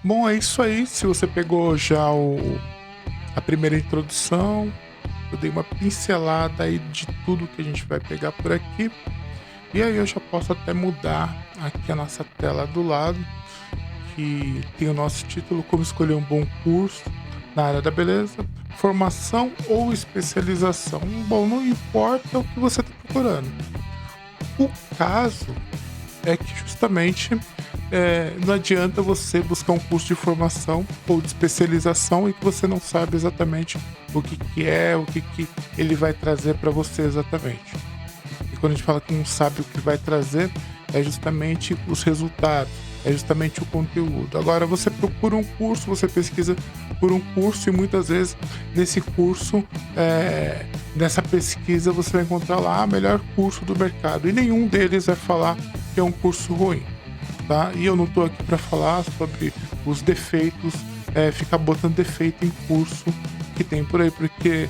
Bom, é isso aí. Se você pegou já a primeira introdução, eu dei uma pincelada aí de tudo que a gente vai pegar por aqui. E aí eu já posso até mudar aqui a nossa tela do lado, que tem o nosso título Como Escolher um Bom Curso na área da beleza, formação ou especialização. Bom, não importa o que você está procurando. O caso é que justamente não adianta você buscar um curso de formação ou de especialização e que você não sabe exatamente o que é, o que ele vai trazer para você exatamente. E quando a gente fala que não sabe o que vai trazer, é justamente os resultados, é justamente o conteúdo. Agora, você procura um curso, você pesquisa por um curso e muitas vezes nesse curso, nessa pesquisa, você vai encontrar lá o melhor curso do mercado e nenhum deles vai falar que é um curso ruim. Tá? E eu não estou aqui para falar sobre os defeitos, ficar botando defeito em curso que tem por aí, porque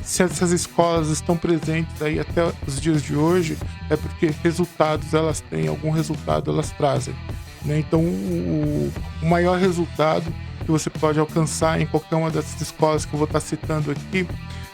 se essas escolas estão presentes aí até os dias de hoje, é porque resultados elas têm, algum resultado elas trazem. Né? Então, o maior resultado que você pode alcançar em qualquer uma dessas escolas que eu vou estar citando aqui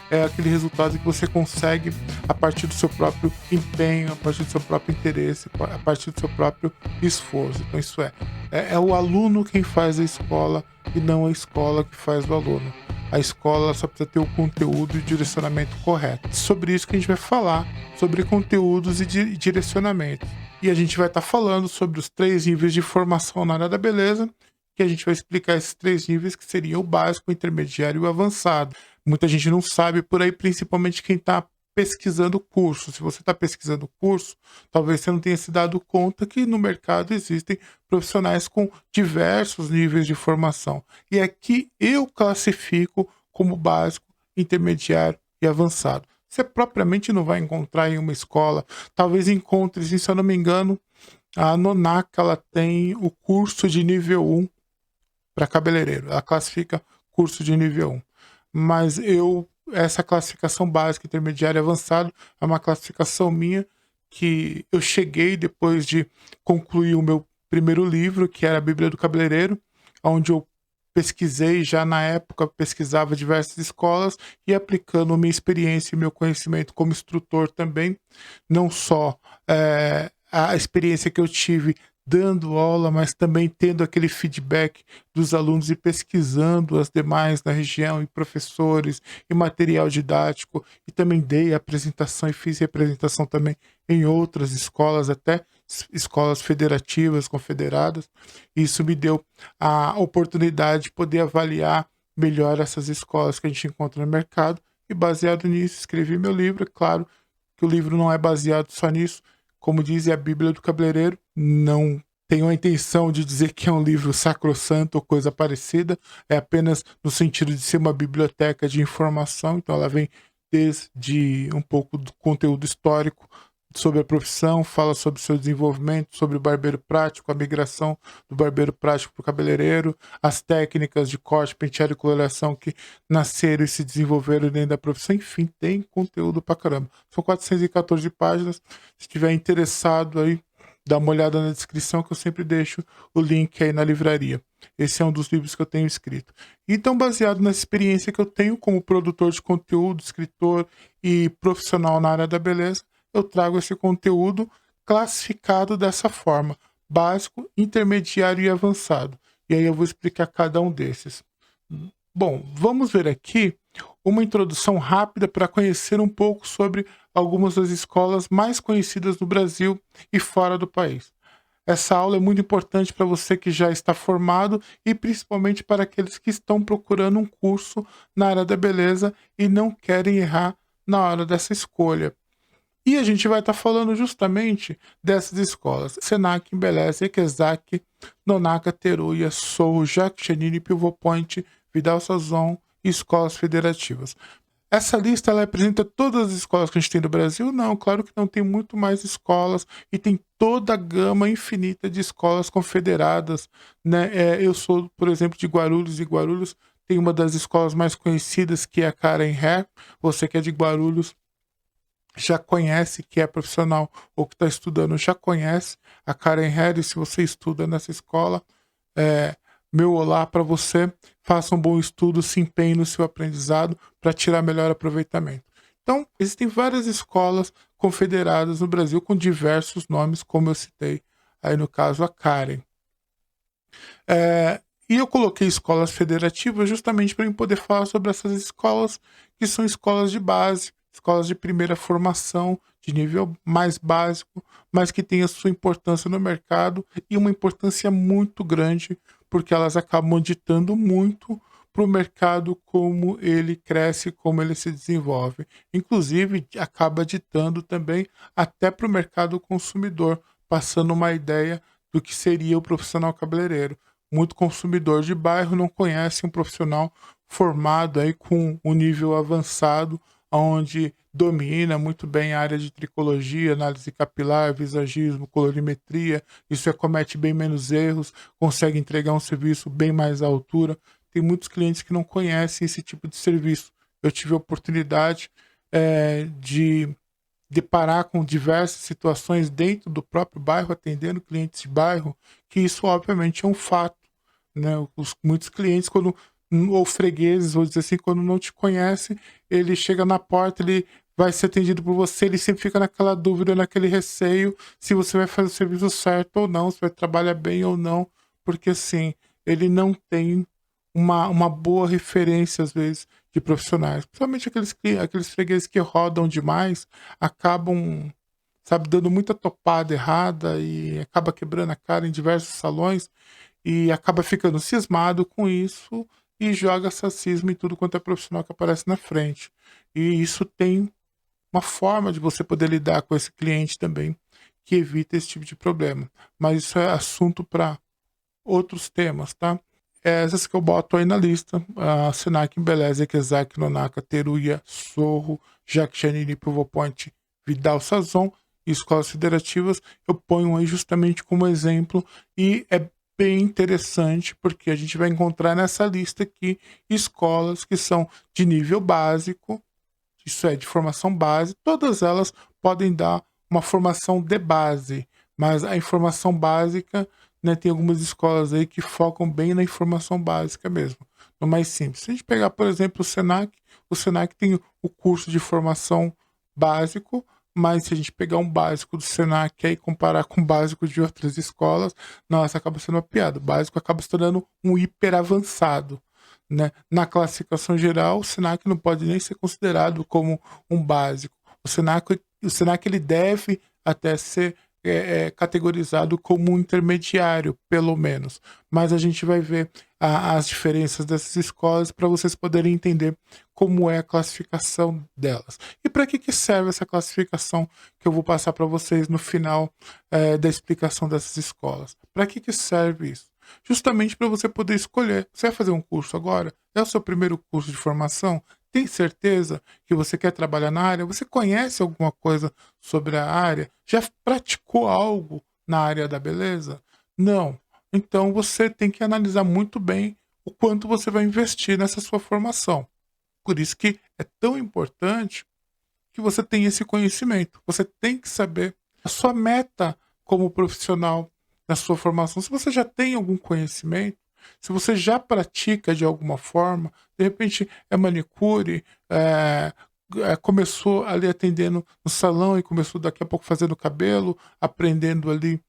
é aquele resultado que você consegue a partir do seu próprio empenho, a partir do seu próprio interesse, a partir do seu próprio esforço. Então, isso é o aluno quem faz a escola e não a escola que faz o aluno. A escola só precisa ter o conteúdo e o direcionamento correto. Sobre isso que a gente vai falar, sobre conteúdos e direcionamento. E a gente vai estar falando sobre os 3 níveis de formação na área da beleza, que a gente vai explicar esses 3 níveis, que seriam o básico, o intermediário e o avançado. Muita gente não sabe por aí, principalmente quem está pesquisando curso. Se você está pesquisando curso, talvez você não tenha se dado conta que no mercado existem profissionais com diversos níveis de formação. E aqui eu classifico como básico, intermediário e avançado. Você propriamente não vai encontrar em uma escola, talvez encontre, se eu não me engano, a Nonaca ela tem o curso de nível 1 para cabeleireiro. Ela classifica curso de nível 1. Mas essa classificação básica, intermediária e avançado é uma classificação minha que eu cheguei depois de concluir o meu primeiro livro, que era a Bíblia do Cabeleireiro, onde eu pesquisei já na época, pesquisava diversas escolas e aplicando minha experiência e meu conhecimento como instrutor também, não só a experiência que eu tive dando aula, mas também tendo aquele feedback dos alunos e pesquisando as demais na região, e professores, e material didático, e também dei apresentação e fiz representação também em outras escolas, até escolas federativas, confederadas. Isso me deu a oportunidade de poder avaliar melhor essas escolas que a gente encontra no mercado, e baseado nisso, escrevi meu livro. É claro que o livro não é baseado só nisso, como diz, é a Bíblia do Cabeleireiro. Não tenho a intenção de dizer que é um livro sacrossanto ou coisa parecida, é apenas no sentido de ser uma biblioteca de informação. Então ela vem desde um pouco do conteúdo histórico sobre a profissão, fala sobre o seu desenvolvimento, sobre o barbeiro prático, a migração do barbeiro prático para o cabeleireiro, as técnicas de corte, penteado e coloração que nasceram e se desenvolveram dentro da profissão. Enfim, tem conteúdo pra caramba. São 414 páginas. Se estiver interessado aí, dá uma olhada na descrição, que eu sempre deixo o link aí na livraria. Esse é um dos livros que eu tenho escrito. Então, baseado nessa experiência que eu tenho como produtor de conteúdo, escritor e profissional na área da beleza, eu trago esse conteúdo classificado dessa forma: básico, intermediário e avançado. E aí eu vou explicar cada um desses. Bom, vamos ver aqui uma introdução rápida para conhecer um pouco sobre algumas das escolas mais conhecidas no Brasil e fora do país. Essa aula é muito importante para você que já está formado e principalmente para aqueles que estão procurando um curso na área da beleza e não querem errar na hora dessa escolha. E a gente vai estar falando justamente dessas escolas: Senac, Embeleze, Ekezak, Nonaka, Teruya, Sou, Jacques Chanini, Pivot Point, Vidal Sazon e escolas federativas. Essa lista ela apresenta todas as escolas que a gente tem no Brasil? Não, claro que não, tem muito mais escolas e tem toda a gama infinita de escolas confederadas. Né? Eu sou, por exemplo, de Guarulhos, e Guarulhos tem uma das escolas mais conhecidas, que é a Karen Hair. Você que é de Guarulhos já conhece, que é profissional ou que está estudando, já conhece a Karen Hair. E se você estuda nessa escola, é, meu olá para você. Faça um bom estudo, se empenhe no seu aprendizado para tirar melhor aproveitamento. Então, existem várias escolas confederadas no Brasil com diversos nomes, como eu citei aí no caso a Karen. E eu coloquei escolas federativas justamente para eu poder falar sobre essas escolas que são escolas de base, escolas de primeira formação, de nível mais básico, mas que têm a sua importância no mercado e uma importância muito grande, porque elas acabam ditando muito para o mercado como ele cresce, como ele se desenvolve. Inclusive, acaba ditando também até para o mercado consumidor, passando uma ideia do que seria o profissional cabeleireiro. Muito consumidor de bairro não conhece um profissional formado aí com um nível avançado, onde domina muito bem a área de tricologia, análise capilar, visagismo, colorimetria, isso comete bem menos erros, consegue entregar um serviço bem mais à altura. Tem muitos clientes que não conhecem esse tipo de serviço. Eu tive a oportunidade de deparar com diversas situações dentro do próprio bairro, atendendo clientes de bairro, que isso obviamente é um fato, né? Muitos clientes, quando ou fregueses, vou dizer assim, quando não te conhece, ele chega na porta, ele vai ser atendido por você, ele sempre fica naquela dúvida, naquele receio, se você vai fazer o serviço certo ou não, se vai trabalhar bem ou não, porque assim, ele não tem uma boa referência, às vezes, de profissionais. Principalmente aqueles fregueses que rodam demais, acabam, sabe, dando muita topada errada e acaba quebrando a cara em diversos salões e acaba ficando cismado com isso e joga sacismo em tudo quanto é profissional que aparece na frente. E isso tem uma forma de você poder lidar com esse cliente também, que evita esse tipo de problema. Mas isso é assunto para outros temas, tá? Essas que eu boto aí na lista, a Senac, Embeleze, Kezak, Nonaka, Teruya, Sorro, Jacques Chanini, Provopoint, Vidal Sazon e escolas federativas, eu ponho aí justamente como exemplo e é bem interessante porque a gente vai encontrar nessa lista aqui escolas que são de nível básico, isso é, de formação base, todas elas podem dar uma formação de base, mas a informação básica, né, tem algumas escolas aí que focam bem na informação básica mesmo, no mais simples. Se a gente pegar, por exemplo, o Senac tem o curso de formação básico, mas se a gente pegar um básico do Senac e comparar com o básico de outras escolas, nossa, acaba sendo uma piada. O básico acaba se tornando um hiper avançado, né? Na classificação geral, o Senac não pode nem ser considerado como um básico. O Senac ele deve até ser categorizado como um intermediário, pelo menos. Mas a gente vai ver as diferenças dessas escolas para vocês poderem entender como é a classificação delas. E para que serve essa classificação que eu vou passar para vocês no final da explicação dessas escolas? Para que serve isso? Justamente para você poder escolher. Você vai fazer um curso agora? É o seu primeiro curso de formação? Tem certeza que você quer trabalhar na área? Você conhece alguma coisa sobre a área? Já praticou algo na área da beleza? Não. Então você tem que analisar muito bem o quanto você vai investir nessa sua formação. Por isso que é tão importante que você tenha esse conhecimento. Você tem que saber a sua meta como profissional na sua formação. Se você já tem algum conhecimento, se você já pratica de alguma forma, de repente é manicure, começou ali atendendo no salão e começou daqui a pouco fazendo cabelo, aprendendo ali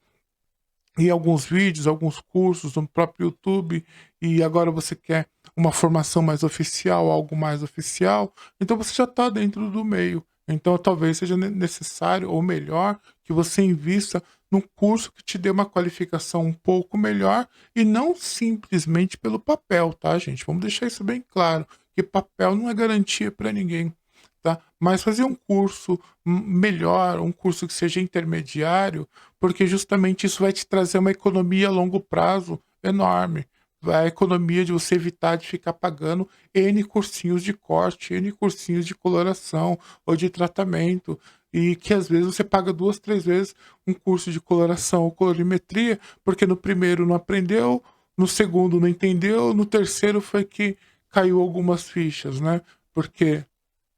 em alguns vídeos, alguns cursos no próprio YouTube, e agora você quer uma formação mais oficial, algo mais oficial, então você já está dentro do meio. Então talvez seja necessário, ou melhor, que você invista num curso que te dê uma qualificação um pouco melhor e não simplesmente pelo papel, tá, gente? Vamos deixar isso bem claro, que papel não é garantia para ninguém. Tá? Mas fazer um curso melhor, um curso que seja intermediário, porque justamente isso vai te trazer uma economia a longo prazo enorme. A economia de você evitar de ficar pagando N cursinhos de corte, N cursinhos de coloração ou de tratamento, e que às vezes você paga 2, 3 vezes um curso de coloração ou colorimetria, porque no primeiro não aprendeu, no segundo não entendeu, no terceiro foi que caiu algumas fichas, né? Porque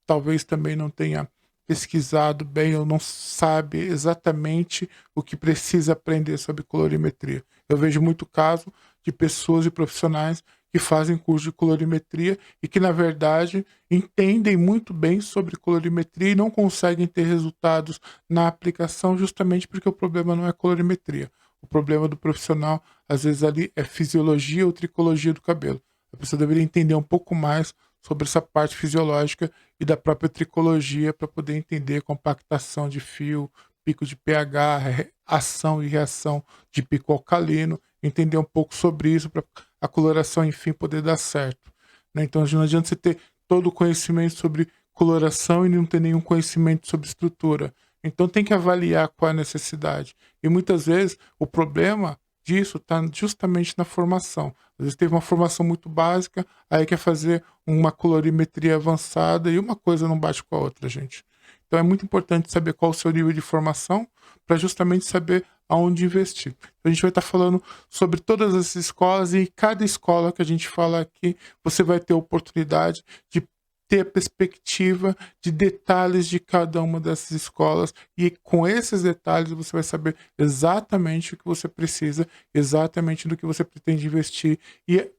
talvez também não tenha pesquisado bem ou não sabe exatamente o que precisa aprender sobre colorimetria. Eu vejo muito caso de pessoas e profissionais que fazem curso de colorimetria e que, na verdade, entendem muito bem sobre colorimetria e não conseguem ter resultados na aplicação justamente porque o problema não é colorimetria. O problema do profissional, às vezes, ali é fisiologia ou tricologia do cabelo. A pessoa deveria entender um pouco mais sobre essa parte fisiológica e da própria tricologia para poder entender compactação de fio, pico de pH, ação e reação de pico alcalino, entender um pouco sobre isso para a coloração, enfim, poder dar certo, né? Então não adianta você ter todo o conhecimento sobre coloração e não ter nenhum conhecimento sobre estrutura. Então tem que avaliar qual é a necessidade. E muitas vezes o problema disso está justamente na formação. Às vezes teve uma formação muito básica, aí quer fazer uma colorimetria avançada e uma coisa não bate com a outra, gente. Então é muito importante saber qual o seu nível de formação para justamente saber aonde investir. Então, a gente vai estar falando sobre todas as escolas e cada escola que a gente fala aqui, você vai ter a oportunidade de ter a perspectiva de detalhes de cada uma dessas escolas e com esses detalhes você vai saber exatamente o que você precisa, exatamente do que você pretende investir e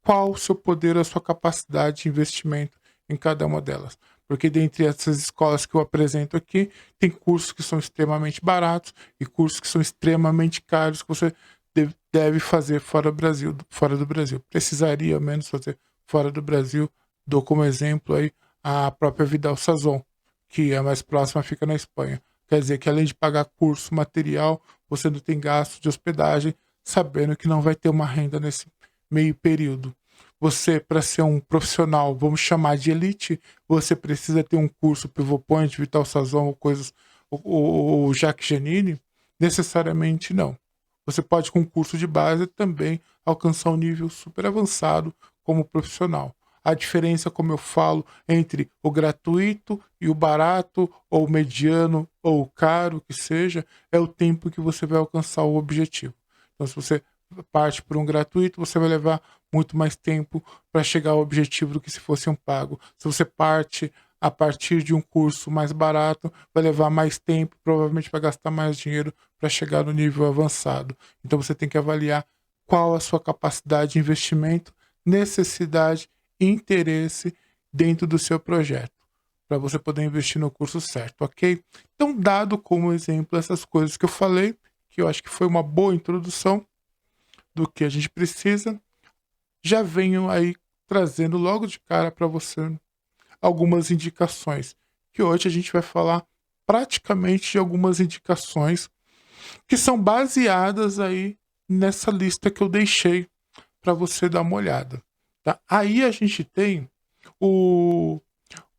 qual o seu poder, a sua capacidade de investimento em cada uma delas. Porque dentre essas escolas que eu apresento aqui, tem cursos que são extremamente baratos e cursos que são extremamente caros que você deve fazer fora do Brasil, fora do Brasil. Precisaria ao menos fazer fora do Brasil. Dou como exemplo aí a própria Vidal Sazon, que é a mais próxima, fica na Espanha. Quer dizer que além de pagar curso, material, você não tem gasto de hospedagem, sabendo que não vai ter uma renda nesse meio período. Você, para ser um profissional, vamos chamar de elite, você precisa ter um curso Pivot Point, Vital Sazon ou coisas, ou Jacques Janine? Necessariamente não. Você pode, com um curso de base, também alcançar um nível super avançado como profissional. A diferença, como eu falo, entre o gratuito e o barato, ou o mediano, ou o caro, que seja, é o tempo que você vai alcançar o objetivo. Então, se você parte por um gratuito, você vai levar muito mais tempo para chegar ao objetivo do que se fosse um pago. Se você parte a partir de um curso mais barato, vai levar mais tempo, provavelmente vai gastar mais dinheiro para chegar no nível avançado. Então você tem que avaliar qual a sua capacidade de investimento, necessidade e interesse dentro do seu projeto, para você poder investir no curso certo, ok? Então, dado como exemplo essas coisas que eu falei, que eu acho que foi uma boa introdução do que a gente precisa, já venho aí trazendo logo de cara para você algumas indicações, que hoje a gente vai falar praticamente de algumas indicações que são baseadas aí nessa lista que eu deixei para você dar uma olhada, tá? Aí a gente tem o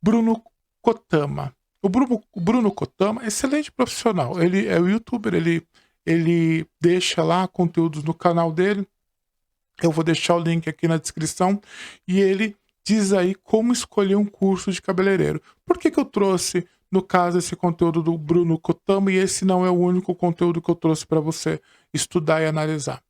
Bruno Kotama. O Bruno Kotama, excelente profissional. Ele é o youtuber, ele deixa lá conteúdos no canal dele. Eu vou deixar o link aqui na descrição. E ele diz aí como escolher um curso de cabeleireiro. Por que eu trouxe, no caso, esse conteúdo do Bruno Kotama e esse não é o único conteúdo que eu trouxe para você estudar e analisar?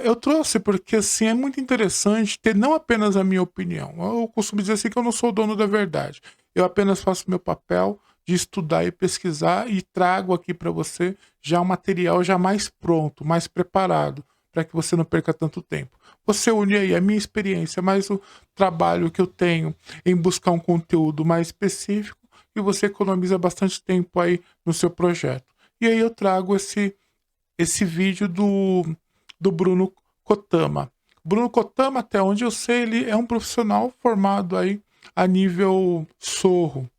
Eu trouxe porque assim, é muito interessante ter não apenas a minha opinião. Eu costumo dizer assim que eu não sou o dono da verdade. Eu apenas faço meu papel de estudar e pesquisar e trago aqui para você já um material já mais pronto, mais preparado, para que você não perca tanto tempo. Você une aí a minha experiência, mais o trabalho que eu tenho em buscar um conteúdo mais específico e você economiza bastante tempo aí no seu projeto. E aí eu trago esse vídeo do Bruno Kotama. Bruno Kotama, até onde eu sei, ele é um profissional formado aí a nível Sorro,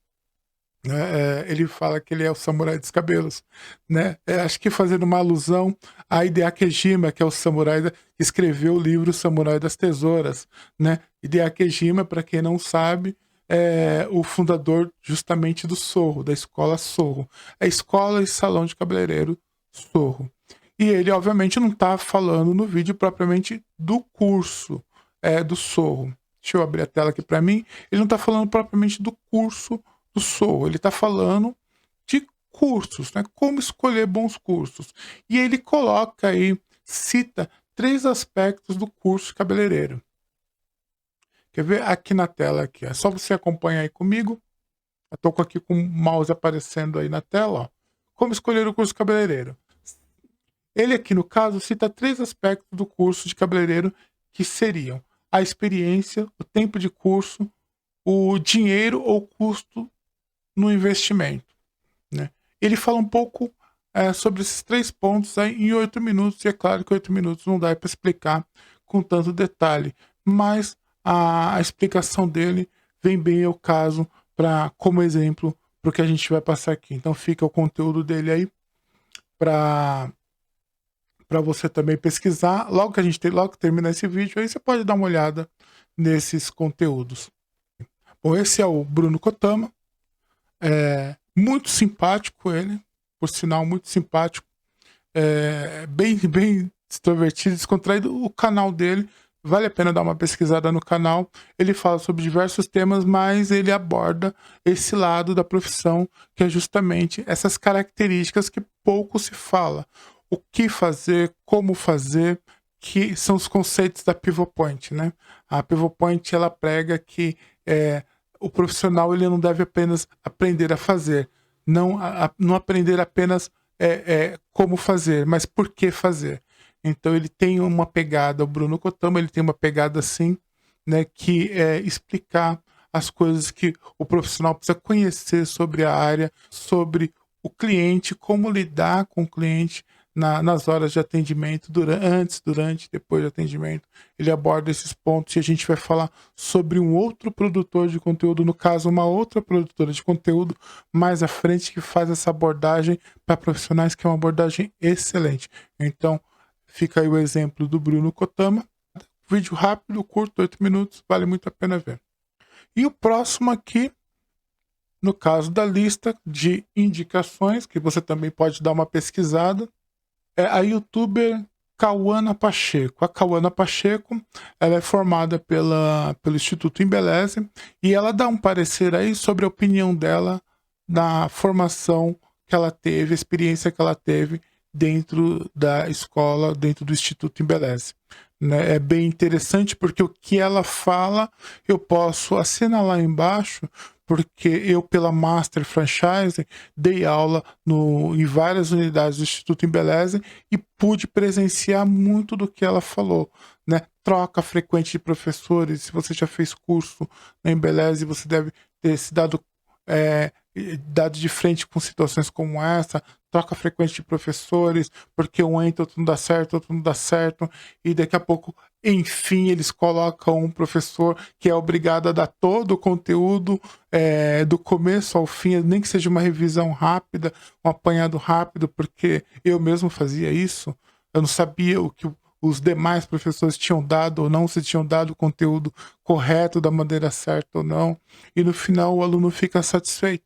né? Ele fala que ele é o samurai dos cabelos, né? Acho que fazendo uma alusão a Hideaki Ejima, que é o samurai que escreveu o livro Samurai das Tesouras, né? Hideaki Ejima, para quem não sabe, é o fundador justamente do Sorro, da escola Sorro, a escola e salão de cabeleireiro Sorro. E ele, obviamente, não está falando no vídeo propriamente do curso do Sorro. Deixa eu abrir a tela aqui para mim. Ele não está falando propriamente do curso do Sorro. Ele está falando de cursos, né? Como escolher bons cursos. E ele coloca aí, cita 3 aspectos do curso cabeleireiro. Quer ver? Aqui na tela, aqui. É só você acompanhar aí comigo. Eu estou aqui com o mouse aparecendo aí na tela. Ó. Como escolher o curso cabeleireiro. Ele aqui, no caso, cita 3 aspectos do curso de cabeleireiro, que seriam a experiência, o tempo de curso, o dinheiro ou custo no investimento, né. Ele fala um pouco, sobre esses 3 pontos aí em 8 minutos, e é claro que 8 minutos não dá para explicar com tanto detalhe, mas a explicação dele vem bem ao caso para como exemplo para o que a gente vai passar aqui. Então fica o conteúdo dele aí para você também pesquisar. Logo que terminar esse vídeo, aí você pode dar uma olhada nesses conteúdos. Bom, esse é o Bruno Kotama. Muito simpático ele, por sinal, muito simpático. Bem extrovertido, descontraído. O canal dele, vale a pena dar uma pesquisada no canal. Ele fala sobre diversos temas, mas ele aborda esse lado da profissão, que é justamente essas características que pouco se fala. O que fazer, como fazer, que são os conceitos da Pivot Point, né? A Pivot Point, ela prega que o profissional ele não deve apenas aprender a fazer, não aprender apenas como fazer, mas por que fazer. Então ele tem uma pegada, o Bruno Kotama, ele tem uma pegada assim, né, que é explicar as coisas que o profissional precisa conhecer sobre a área, sobre o cliente, como lidar com o cliente nas horas de atendimento, antes, durante e depois do atendimento. Ele aborda esses pontos e a gente vai falar sobre um outro produtor de conteúdo, no caso, uma outra produtora de conteúdo mais à frente que faz essa abordagem para profissionais, que é uma abordagem excelente. Então, fica aí o exemplo do Bruno Kotama. Vídeo rápido, curto, 8 minutos, vale muito a pena ver. E o próximo aqui, no caso da lista de indicações, que você também pode dar uma pesquisada, é a youtuber Cauana Pacheco. A Cauana Pacheco, ela é formada pelo Instituto Embeleze e ela dá um parecer aí sobre a opinião dela na formação que ela teve, a experiência que ela teve dentro da escola, dentro do Instituto Embeleze. Né? É bem interessante porque o que ela fala eu posso assinalar embaixo, porque eu, pela Master Franchise, dei aula em várias unidades do Instituto Embeleze e pude presenciar muito do que ela falou, né? Troca frequente de professores. Se você já fez curso na Embeleze, você deve ter se dado de frente com situações como essa, troca frequente de professores, porque um entra, outro não dá certo, outro não dá certo, e daqui a pouco, enfim, eles colocam um professor que é obrigado a dar todo o conteúdo do começo ao fim, nem que seja uma revisão rápida, um apanhado rápido, porque eu mesmo fazia isso, eu não sabia o que os demais professores tinham dado ou não, se tinham dado o conteúdo correto, da maneira certa ou não, e no final o aluno fica satisfeito.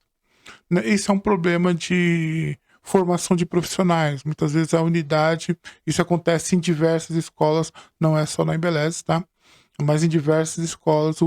Esse é um problema de formação de profissionais. Muitas vezes a unidade, isso acontece em diversas escolas, não é só na Embeleze, tá? Mas em diversas escolas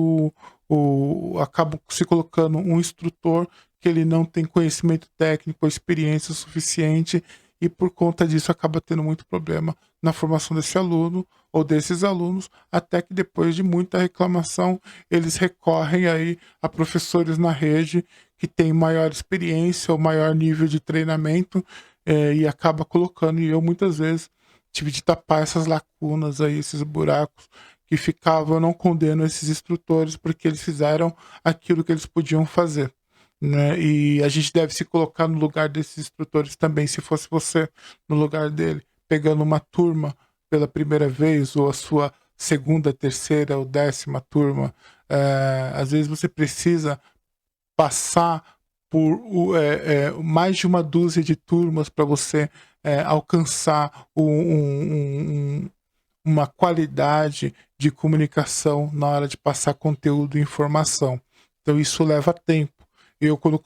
acaba se colocando um instrutor que ele não tem conhecimento técnico ou experiência suficiente e por conta disso acaba tendo muito problema na formação desse aluno ou desses alunos, até que depois de muita reclamação eles recorrem aí a professores na rede que têm maior experiência ou maior nível de treinamento e acaba colocando, e eu muitas vezes tive de tapar essas lacunas aí, esses buracos que ficavam. Eu não condeno esses instrutores porque eles fizeram aquilo que eles podiam fazer, né? E a gente deve se colocar no lugar desses instrutores também, se fosse você no lugar dele, pegando uma turma pela primeira vez, ou a sua segunda, terceira ou 10ª turma, às vezes você precisa passar por mais de uma dúzia de turmas para você alcançar uma qualidade de comunicação na hora de passar conteúdo e informação. Então isso leva tempo. Eu, quando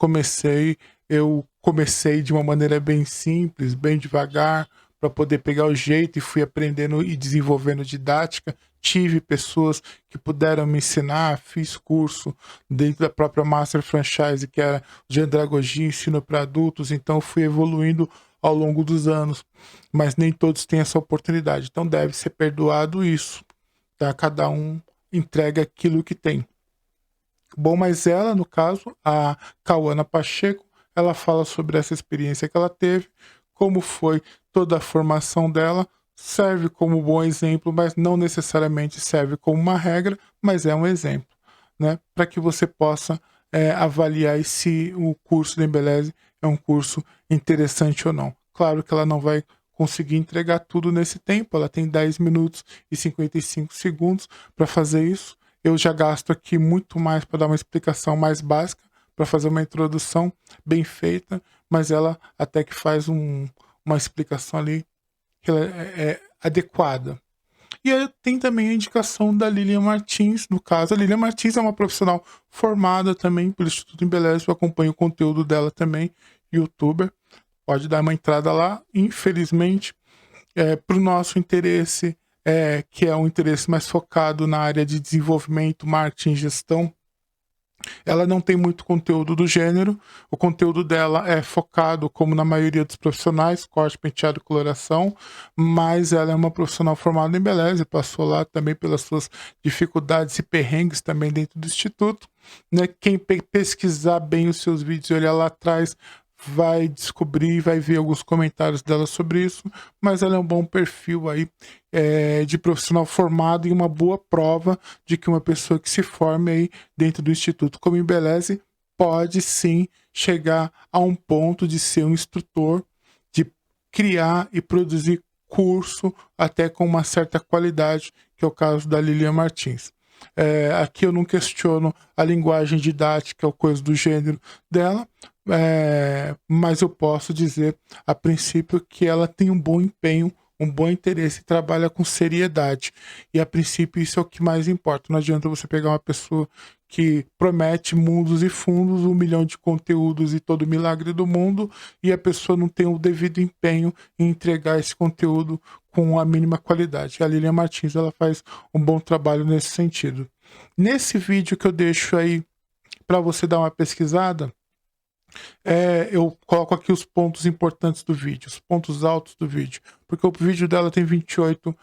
eu comecei de uma maneira bem simples, bem devagar, para poder pegar o jeito, e fui aprendendo e desenvolvendo didática. Tive pessoas que puderam me ensinar, fiz curso dentro da própria Master Franchise, que era de andragogia, ensino para adultos, então fui evoluindo ao longo dos anos, mas nem todos têm essa oportunidade, então deve ser perdoado isso, tá? Cada um entrega aquilo que tem. Bom, mas ela, no caso, a Cauana Pacheco, ela fala sobre essa experiência que ela teve como foi toda a formação dela. Serve como bom exemplo, mas não necessariamente serve como uma regra, mas é um exemplo, né? Para que você possa avaliar se o curso da Embeleze é um curso interessante ou não. Claro que ela não vai conseguir entregar tudo nesse tempo, ela tem 10 minutos e 55 segundos para fazer isso. Eu já gasto aqui muito mais para dar uma explicação mais básica, para fazer uma introdução bem feita, mas ela até que faz uma explicação ali que ela é adequada. E aí tem também a indicação da Lilian Martins, no caso. A Lilian Martins é uma profissional formada também pelo Instituto Embeleze, eu acompanho o conteúdo dela também, youtuber. Pode dar uma entrada lá. Infelizmente, para o nosso interesse, que é um interesse mais focado na área de desenvolvimento, marketing e gestão, ela não tem muito conteúdo do gênero. O conteúdo dela é focado, como na maioria dos profissionais, corte, penteado e coloração, mas ela é uma profissional formada em Embeleze, passou lá também pelas suas dificuldades e perrengues também dentro do Instituto, né? Quem pesquisar bem os seus vídeos e olhar lá atrás vai descobrir, vai ver alguns comentários dela sobre isso, mas ela é um bom perfil aí de profissional formado e uma boa prova de que uma pessoa que se forme aí dentro do Instituto como Embeleze pode sim chegar a um ponto de ser um instrutor, de criar e produzir curso até com uma certa qualidade, que é o caso da Lilian Martins. Aqui eu não questiono a linguagem didática ou coisa do gênero dela, mas eu posso dizer a princípio que ela tem um bom empenho, um bom interesse e trabalha com seriedade. E a princípio isso é o que mais importa. Não adianta você pegar uma pessoa que promete mundos e fundos, 1 milhão de conteúdos e todo o milagre do mundo, e a pessoa não tem o devido empenho em entregar esse conteúdo com a mínima qualidade. A Lilian Martins, ela faz um bom trabalho nesse sentido. Nesse vídeo que eu deixo aí para você dar uma pesquisada, eu coloco aqui os pontos importantes do vídeo, os pontos altos do vídeo, porque o vídeo dela tem 28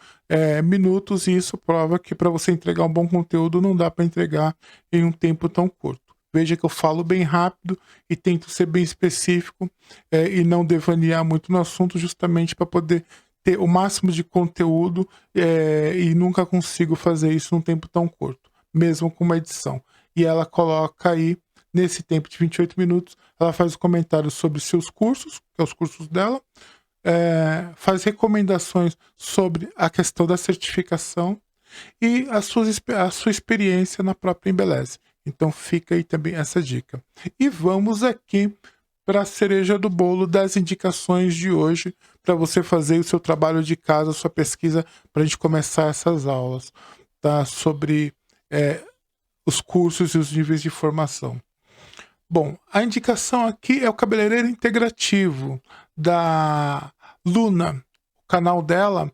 minutos, e isso prova que para você entregar um bom conteúdo não dá para entregar em um tempo tão curto. Veja que eu falo bem rápido e tento ser bem específico e não devanear muito no assunto, justamente para poder ter o máximo de conteúdo e nunca consigo fazer isso num tempo tão curto, mesmo com uma edição. E ela coloca aí, nesse tempo de 28 minutos, ela faz comentários sobre seus cursos, que é os cursos dela, faz recomendações sobre a questão da certificação e a sua experiência na própria Embeleze. Então fica aí também essa dica. E vamos aqui para a cereja do bolo das indicações de hoje, para você fazer o seu trabalho de casa, a sua pesquisa, para a gente começar essas aulas, tá? Sobre os cursos e os níveis de formação. Bom, a indicação aqui é o cabeleireiro integrativo da Luna. O canal dela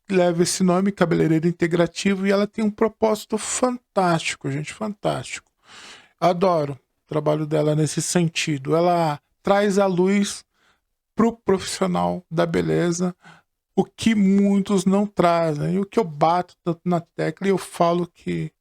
leva esse nome, cabeleireiro integrativo, e ela tem um propósito fantástico, gente, fantástico. Adoro o trabalho dela nesse sentido. Ela traz à luz para o profissional da beleza o que muitos não trazem. E o que eu bato tanto na tecla, e eu falo que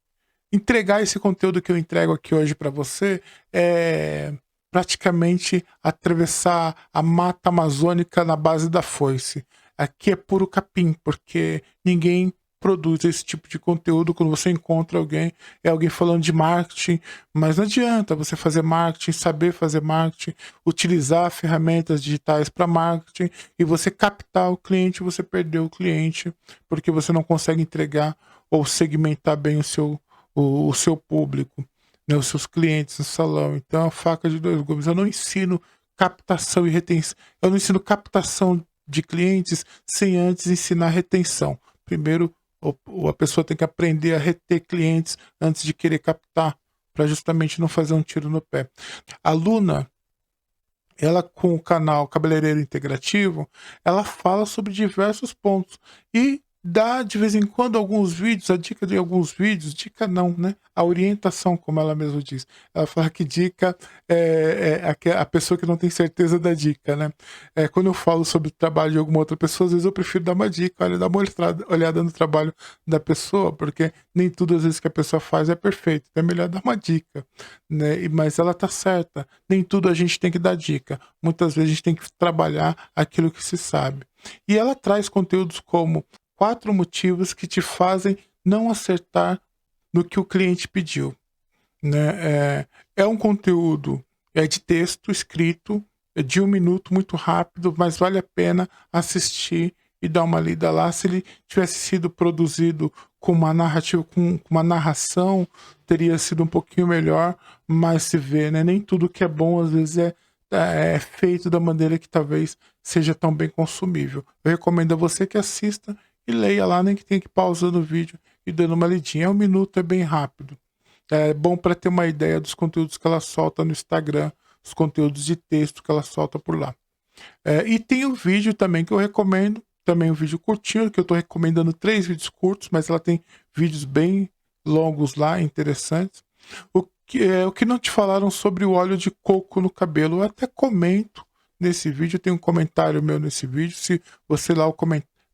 entregar esse conteúdo que eu entrego aqui hoje para você é praticamente atravessar a mata amazônica na base da foice. Aqui é puro capim, porque ninguém produz esse tipo de conteúdo. Quando você encontra alguém, é alguém falando de marketing, mas não adianta você fazer marketing, saber fazer marketing, utilizar ferramentas digitais para marketing, e você captar o cliente, você perdeu o cliente, porque você não consegue entregar ou segmentar bem o seu público, né, os seus clientes no salão. Então é a faca de dois gumes. Eu não ensino captação e retenção. Eu não ensino captação de clientes sem antes ensinar retenção. Primeiro, a pessoa tem que aprender a reter clientes antes de querer captar, para justamente não fazer um tiro no pé. A Luna, ela com o canal Cabeleireiro Integrativo, ela fala sobre diversos pontos, e dá de vez em quando alguns vídeos, a dica de alguns vídeos, dica não, né? A orientação, como ela mesma diz. Ela fala que dica é a pessoa que não tem certeza da dica, né? Quando eu falo sobre o trabalho de alguma outra pessoa, às vezes eu prefiro dar uma dica, olha, dar uma olhada no trabalho da pessoa, porque nem tudo às vezes que a pessoa faz é perfeito. Então é melhor dar uma dica, né? Mas ela tá certa. Nem tudo a gente tem que dar dica. Muitas vezes a gente tem que trabalhar aquilo que se sabe. E ela traz conteúdos como 4 motivos que te fazem não acertar no que o cliente pediu, né? É um conteúdo de texto escrito, de 1 minuto, muito rápido, mas vale a pena assistir e dar uma lida lá. Se ele tivesse sido produzido com uma narrativa, com uma narração, teria sido um pouquinho melhor, mas se vê, né? Nem tudo que é bom, às vezes, é feito da maneira que talvez seja tão bem consumível. Eu recomendo a você que assista e leia lá, nem que tenha que ir pausando o vídeo e dando uma lidinha. 1 minuto é bem rápido. É bom para ter uma ideia dos conteúdos que ela solta no Instagram, os conteúdos de texto que ela solta por lá. E tem o vídeo também que eu recomendo, também um vídeo curtinho, que eu estou recomendando 3 vídeos curtos, mas ela tem vídeos bem longos lá, interessantes. O que não te falaram sobre o óleo de coco no cabelo, eu até comento nesse vídeo, tem um comentário meu nesse vídeo, se você lá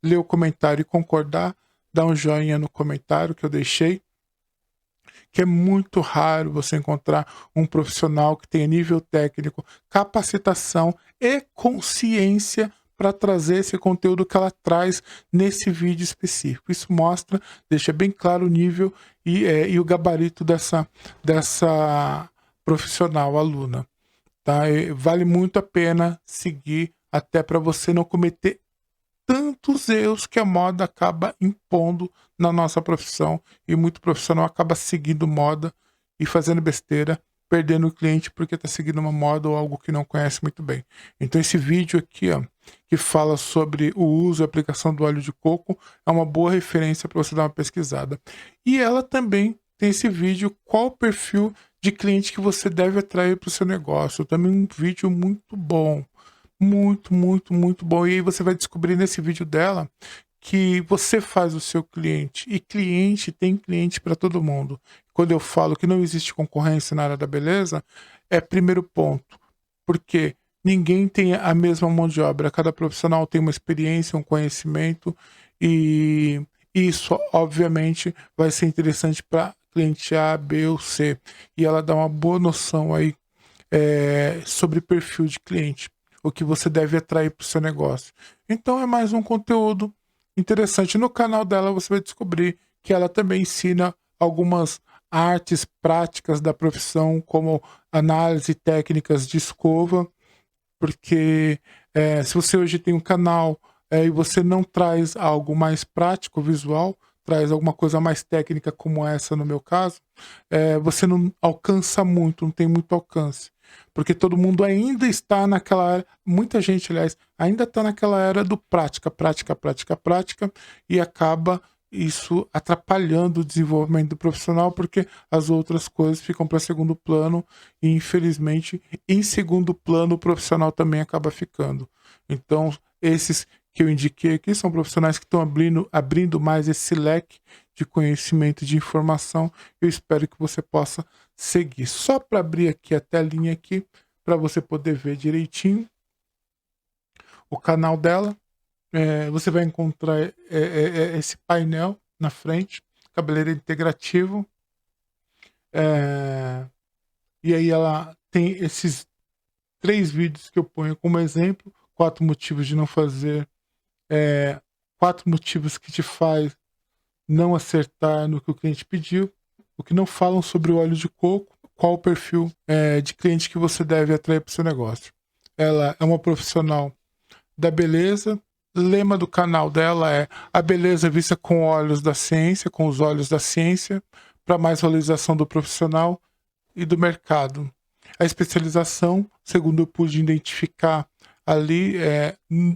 ler o comentário e concordar, dá um joinha no comentário que eu deixei, que é muito raro você encontrar um profissional que tenha nível técnico, capacitação e consciência para trazer esse conteúdo que ela traz nesse vídeo específico. Isso mostra, deixa bem claro o nível e o gabarito dessa profissional, aluna. Tá? Vale muito a pena seguir, até para você não cometer tantos erros que a moda acaba impondo na nossa profissão, e muito profissional acaba seguindo moda e fazendo besteira, perdendo o cliente porque está seguindo uma moda ou algo que não conhece muito bem. Então esse vídeo aqui, ó, que fala sobre o uso e aplicação do óleo de coco, é uma boa referência para você dar uma pesquisada. E ela também tem esse vídeo, qual o perfil de cliente que você deve atrair para o seu negócio. Também um vídeo muito bom. Muito, muito, muito bom. E aí você vai descobrir nesse vídeo dela que você faz o seu cliente. E cliente tem cliente para todo mundo. Quando eu falo que não existe concorrência na área da beleza, é primeiro ponto. Porque ninguém tem a mesma mão de obra. Cada profissional tem uma experiência, um conhecimento. E isso, obviamente, vai ser interessante para cliente A, B ou C. E ela dá uma boa noção aí sobre perfil de cliente, o que você deve atrair para o seu negócio. Então é mais um conteúdo interessante. No canal dela você vai descobrir que ela também ensina algumas artes práticas da profissão, como análise técnicas de escova, porque se você hoje tem um canal e você não traz algo mais prático, visual, traz alguma coisa mais técnica como essa no meu caso, você não alcança muito, não tem muito alcance. Porque todo mundo ainda está naquela era, muita gente, aliás, ainda está naquela era do prática, prática, prática, prática, e acaba isso atrapalhando o desenvolvimento do profissional, porque as outras coisas ficam para segundo plano, e infelizmente, em segundo plano, o profissional também acaba ficando. Então, esses que eu indiquei aqui são profissionais que estão abrindo mais esse leque de conhecimento e de informação. Eu espero que você possa seguir. Só para abrir aqui a telinha aqui, para você poder ver direitinho o canal dela. Você vai encontrar esse painel na frente, cabeleireiro integrativo. E aí ela tem esses 3 vídeos que eu ponho como exemplo, 4 motivos de não fazer, 4 motivos que te faz não acertar no que o cliente pediu, o que não falam sobre o óleo de coco, qual o perfil de cliente que você deve atrair para o seu negócio. Ela é uma profissional da beleza. Lema do canal dela é: a beleza vista com olhos da ciência, com os olhos da ciência, para mais valorização do profissional e do mercado. A especialização, segundo eu pude identificar ali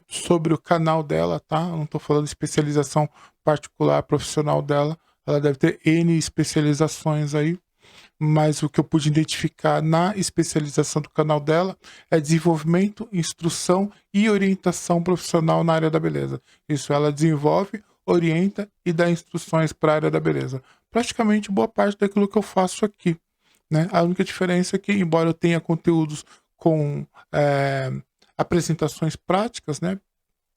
sobre o canal dela, tá? Eu não estou falando de especialização particular, profissional dela. Ela deve ter N especializações aí, mas o que eu pude identificar na especialização do canal dela é desenvolvimento, instrução e orientação profissional na área da beleza. Isso ela desenvolve, orienta e dá instruções para a área da beleza. Praticamente boa parte daquilo que eu faço aqui, né? A única diferença é que, embora eu tenha conteúdos com apresentações práticas, né,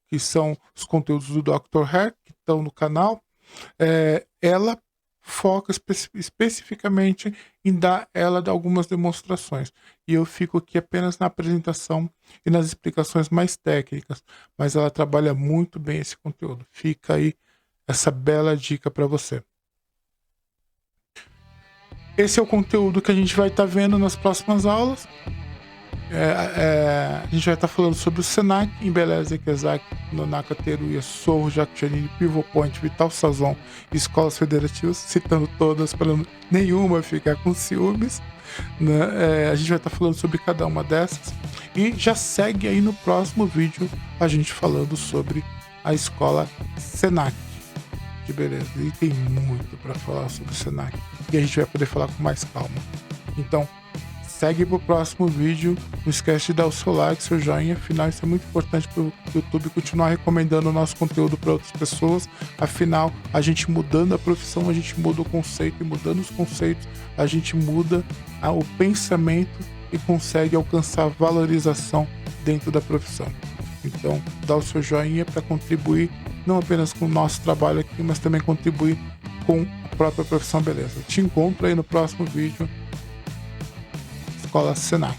que são os conteúdos do Dr. Hair, que estão no canal, ela foca especificamente em dar algumas demonstrações. E eu fico aqui apenas na apresentação e nas explicações mais técnicas, mas ela trabalha muito bem esse conteúdo. Fica aí essa bela dica para você. Esse é o conteúdo que a gente vai estar vendo nas próximas aulas. A gente vai estar falando sobre o Senac, Embeleze, Kezak, Nonaka, Teruya, Sorro, Jacutinini, Pivot Point, Vital Sazon e escolas federativas, citando todas para nenhuma ficar com ciúmes, né? A gente vai estar falando sobre cada uma dessas e já segue aí no próximo vídeo a gente falando sobre a escola Senac. Que beleza, e tem muito para falar sobre o Senac e a gente vai poder falar com mais calma. Então, segue pro próximo vídeo. Não esquece de dar o seu like, seu joinha. Afinal, isso é muito importante para o YouTube continuar recomendando o nosso conteúdo para outras pessoas. Afinal, a gente mudando a profissão, a gente muda o conceito. E mudando os conceitos, a gente muda o pensamento e consegue alcançar valorização dentro da profissão. Então, dá o seu joinha para contribuir não apenas com o nosso trabalho aqui, mas também contribuir com a própria profissão beleza. Te encontro aí no próximo vídeo. Escola Senac.